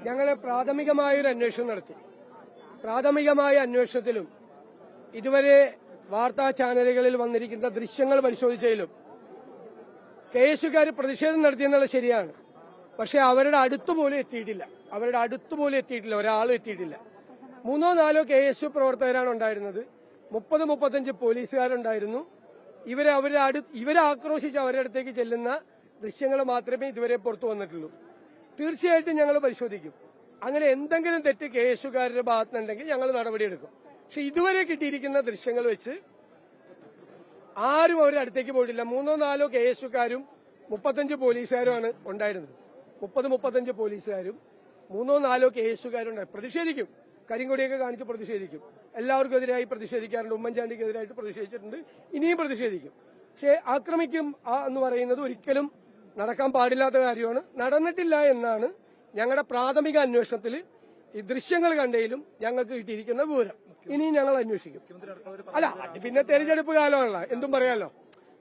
ഞങ്ങൾ പ്രാഥമികമായൊരു അന്വേഷണം നടത്തി. പ്രാഥമികമായ അന്വേഷണത്തിലും ഇതുവരെ വാർത്താ ചാനലുകളിൽ വന്നിരിക്കുന്ന ദൃശ്യങ്ങൾ പരിശോധിച്ചതിലും കേസുകാർ പ്രതിഷേധം നടത്തിയെന്നുള്ളത് ശരിയാണ്. പക്ഷെ അവരുടെ അടുത്തുപോലും എത്തിയിട്ടില്ല. ഒരാളും എത്തിയിട്ടില്ല. 3-4 KSU പ്രവർത്തകരാണ് ഉണ്ടായിരുന്നത്. 30-35 പോലീസുകാരുണ്ടായിരുന്നു. ഇവരെ ആക്രോശിച്ച് അവരുടെ അടുത്തേക്ക് ചെല്ലുന്ന ദൃശ്യങ്ങൾ മാത്രമേ ഇതുവരെ പുറത്തു വന്നിട്ടുള്ളൂ. തീർച്ചയായിട്ടും ഞങ്ങൾ പരിശോധിക്കും. അങ്ങനെ എന്തെങ്കിലും തെറ്റ് കേസുകാരുടെ ഭാഗത്തുനിന്നുണ്ടെങ്കിൽ ഞങ്ങൾ നടപടിയെടുക്കും. പക്ഷെ ഇതുവരെ കിട്ടിയിരിക്കുന്ന ദൃശ്യങ്ങൾ വെച്ച് ആരും അവരുടെ അടുത്തേക്ക് പോയിട്ടില്ല. 3-4 കേസുകാരും 35 പോലീസുകാരുമാണ് ഉണ്ടായിരുന്നത്. 30-35 പോലീസുകാരും 3-4 കേസുകാരും പ്രതിഷേധിക്കും. കരിങ്കൊടിയൊക്കെ കാണിച്ച് പ്രതിഷേധിക്കും. എല്ലാവർക്കും എതിരായി പ്രതിഷേധിക്കാറുണ്ട്. ഉമ്മൻചാണ്ടിക്കെതിരായിട്ട് പ്രതിഷേധിച്ചിട്ടുണ്ട്. ഇനിയും പ്രതിഷേധിക്കും. പക്ഷേ ആക്രമിക്കും എന്ന് പറയുന്നത് ഒരിക്കലും നടക്കാൻ പാടില്ലാത്ത കാര്യമാണ്. നടന്നിട്ടില്ല എന്നാണ് ഞങ്ങളുടെ പ്രാഥമിക അന്വേഷണത്തിൽ ഈ ദൃശ്യങ്ങൾ കണ്ടതിലും ഞങ്ങൾക്ക് കിട്ടിയിരിക്കുന്ന വിവരം. ഇനിയും ഞങ്ങൾ അന്വേഷിക്കും. അല്ല, പിന്നെ തെരഞ്ഞെടുപ്പ് കാലമല്ല, എന്തും പറയാലോ.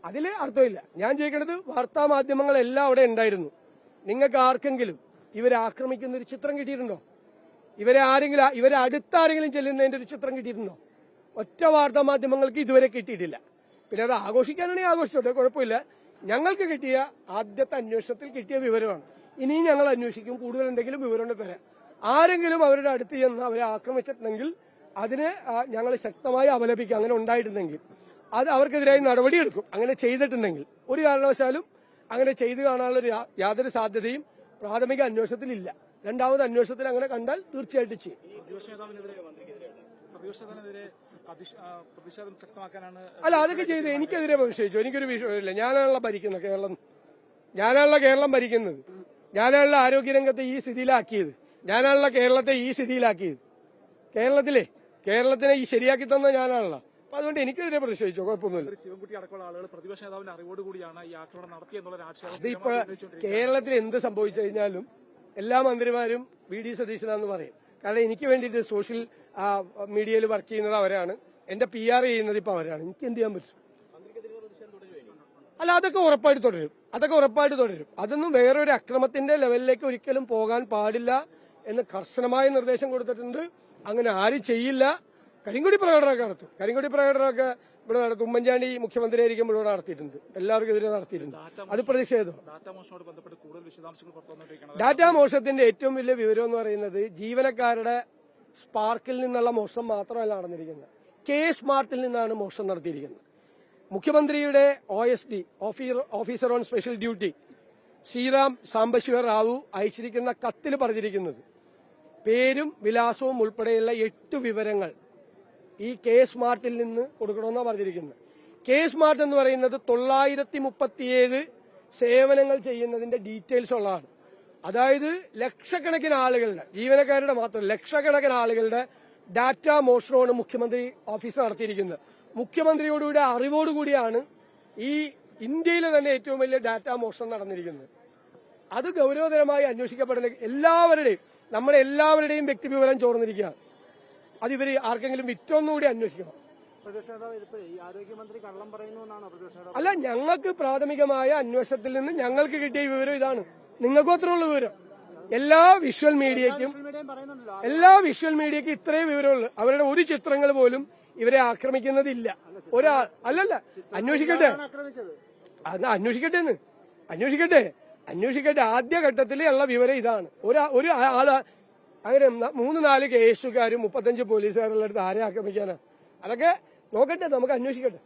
അതിൽ അർത്ഥമില്ല. ഞാൻ ചോദിക്കുന്നത്, വാർത്താ മാധ്യമങ്ങളെല്ലാം അവിടെ ഉണ്ടായിരുന്നു. നിങ്ങൾക്ക് ആർക്കെങ്കിലും ഇവരെ ആക്രമിക്കുന്ന ഒരു ചിത്രം കിട്ടിയിട്ടുണ്ടോ? ഇവരെ അടുത്താരെങ്കിലും ചെല്ലുന്നതിന്റെ ഒരു ചിത്രം കിട്ടിയിട്ടുണ്ടോ? ഒറ്റ വാർത്താ മാധ്യമങ്ങൾക്ക് ഇതുവരെ കിട്ടിയിട്ടില്ല. പിന്നെ അത് ആഘോഷിക്കാനാണെങ്കിൽ ആഘോഷിച്ചോട്ടെ, കുഴപ്പമില്ല. ഞങ്ങൾക്ക് കിട്ടിയ ആദ്യത്തെ അന്വേഷണത്തിൽ കിട്ടിയ വിവരമാണ്. ഇനിയും ഞങ്ങൾ അന്വേഷിക്കും. കൂടുതൽ എന്തെങ്കിലും വിവരം തരാം. ആരെങ്കിലും അവരുടെ അടുത്ത് ചെന്ന് അവരെ ആക്രമിച്ചിട്ടുണ്ടെങ്കിൽ അതിനെ ഞങ്ങൾ ശക്തമായി അപലപിക്കും. അങ്ങനെ ഉണ്ടായിട്ടുണ്ടെങ്കിൽ അത് അവർക്കെതിരായി നടപടിയെടുക്കും. അങ്ങനെ ചെയ്തിട്ടുണ്ടെങ്കിൽ ഒരു കാരണവശാലും അങ്ങനെ ചെയ്തു കാണാനുള്ള യാതൊരു സാധ്യതയും പ്രാഥമിക അന്വേഷണത്തിലില്ല. രണ്ടാമത് അന്വേഷണത്തിൽ അങ്ങനെ കണ്ടാൽ തീർച്ചയായിട്ടും ചെയ്യും. അല്ല, അതൊക്കെ ചെയ്ത് എനിക്കെതിരെ പ്രതിഷേധിച്ചു. എനിക്കൊരു വിഷയമില്ല. ഞാനാണല്ലോ ഭരിക്കുന്നത് കേരളം. ഞാനാണല്ലോ കേരളം ഭരിക്കുന്നത്. ഞാനാണല്ലോ ആരോഗ്യരംഗത്തെ ഈ സ്ഥിതിയിലാക്കിയത്. ഞാനാണല്ലോ കേരളത്തെ ഈ സ്ഥിതിയിലാക്കിയത്. കേരളത്തിനെ ഈ ശരിയാക്കി തന്ന ഞാനാണല്ലോ. അപ്പൊ അതുകൊണ്ട് എനിക്കെതിരെ പ്രതിഷേധിച്ചോ, കുഴപ്പമൊന്നുമില്ല. ശിവൻകുട്ടി അടക്കമുള്ള ആളുകൾ പ്രതിപക്ഷ നേതാവിന്റെ അറിവോടുകൂടിയാണ് ഈ ആക്രമണം നടത്തിയെന്നുള്ള ആക്ഷേപം. അതിപ്പോ കേരളത്തിൽ എന്ത് സംഭവിച്ചു കഴിഞ്ഞാലും എല്ലാ മന്ത്രിമാരും VD സതീശനാന്ന് പറയും. കാരണം എനിക്ക് വേണ്ടിയിട്ട് സോഷ്യൽ മീഡിയയിൽ വർക്ക് ചെയ്യുന്നത് അവരാണ്. എന്റെ PR ചെയ്യുന്നത് ഇപ്പൊ അവരാണ്. എനിക്ക് എന്ത് ചെയ്യാൻ പറ്റും? അല്ല, അതൊക്കെ ഉറപ്പായിട്ട് തുടരും. അതൊന്നും വേറൊരു അക്രമത്തിന്റെ ലെവലിലേക്ക് ഒരിക്കലും പോകാൻ പാടില്ല എന്ന് കർശനമായ നിർദ്ദേശം കൊടുത്തിട്ടുണ്ട്. അങ്ങനെ ആരും ചെയ്യില്ല. കരിങ്കൊടി പ്രകടനമൊക്കെ നടത്തും. ഇവിടെ നടത്തും. ഉമ്മൻചാണ്ടി മുഖ്യമന്ത്രിയായിരിക്കുമ്പോൾ ഇവിടെ നടത്തിയിട്ടുണ്ട്. എല്ലാവർക്കും എതിരെ നടത്തിയിട്ടുണ്ട്. അത് പ്രതിഷേധം. ഡാറ്റാ മോഷണത്തിന്റെ ഏറ്റവും വലിയ വിവരം എന്ന് പറയുന്നത് ജീവനക്കാരുടെ സ്പാർക്കിൽ നിന്നുള്ള മോഷണം മാത്രമല്ല നടന്നിരിക്കുന്നത്. സ്മാർട്ടിൽ നിന്നാണ് മോഷണം നടത്തിയിരിക്കുന്നത്. മുഖ്യമന്ത്രിയുടെ OSD officer on special duty Sriram Sambasiva Rao അയച്ചിരിക്കുന്ന കത്തിൽ പറഞ്ഞിരിക്കുന്നത് പേരും വിലാസവും ഉൾപ്പെടെയുള്ള 8 വിവരങ്ങൾ ഈ സ്മാർട്ടിൽ നിന്ന് കൊടുക്കണമെന്നാണ് പറഞ്ഞിരിക്കുന്നത്. സ്മാർട്ട് എന്ന് പറയുന്നത് 937 സേവനങ്ങൾ ചെയ്യുന്നതിന്റെ ഡീറ്റെയിൽസ് ഉള്ളതാണ്. അതായത് ലക്ഷക്കണക്കിന് ആളുകളുടെ, ജീവനക്കാരുടെ മാത്രം ലക്ഷക്കണക്കിന് ആളുകളുടെ ഡാറ്റാ മോഷണമാണ് മുഖ്യമന്ത്രി ഓഫീസ് നടത്തിയിരിക്കുന്നത്. മുഖ്യമന്ത്രിയോടുകൂടി അറിവോടുകൂടിയാണ് ഈ ഇന്ത്യയിലെ തന്നെ ഏറ്റവും വലിയ ഡാറ്റാ മോഷണം നടന്നിരിക്കുന്നത്. അത് ഗൌരവതരമായി അന്വേഷിക്കപ്പെടുന്ന നമ്മളെല്ലാവരുടെയും വ്യക്തിവിവരം ചോർന്നിരിക്കുകയാണ്. അത് ഇവര് ആർക്കെങ്കിലും വിറ്റൊന്നുകൂടി അന്വേഷിക്കണം. അല്ല, ഞങ്ങൾക്ക് പ്രാഥമികമായ അന്വേഷണത്തിൽ നിന്ന് ഞങ്ങൾക്ക് കിട്ടിയ വിവരം ഇതാണ്. നിങ്ങൾക്കും അത്രയുള്ള വിവരം. എല്ലാ വിഷ്വൽ മീഡിയയ്ക്കും ഇത്രയും വിവരമുള്ളൂ. അവരുടെ ഒരു ചിത്രങ്ങൾ പോലും ഇവരെ ആക്രമിക്കുന്നതില്ല. അല്ലല്ല, അന്വേഷിക്കട്ടെ. ആദ്യഘട്ടത്തിൽ ഉള്ള വിവരം ഇതാണ്. ഒരു ആള് അങ്ങനെ 3-4 കേസുകാരും 35 പോലീസുകാരുള്ള അടുത്ത് ആരെ ആക്രമിക്കാനാ? അതൊക്കെ നോക്കട്ടെ, നമുക്ക് അന്വേഷിക്കട്ടെ.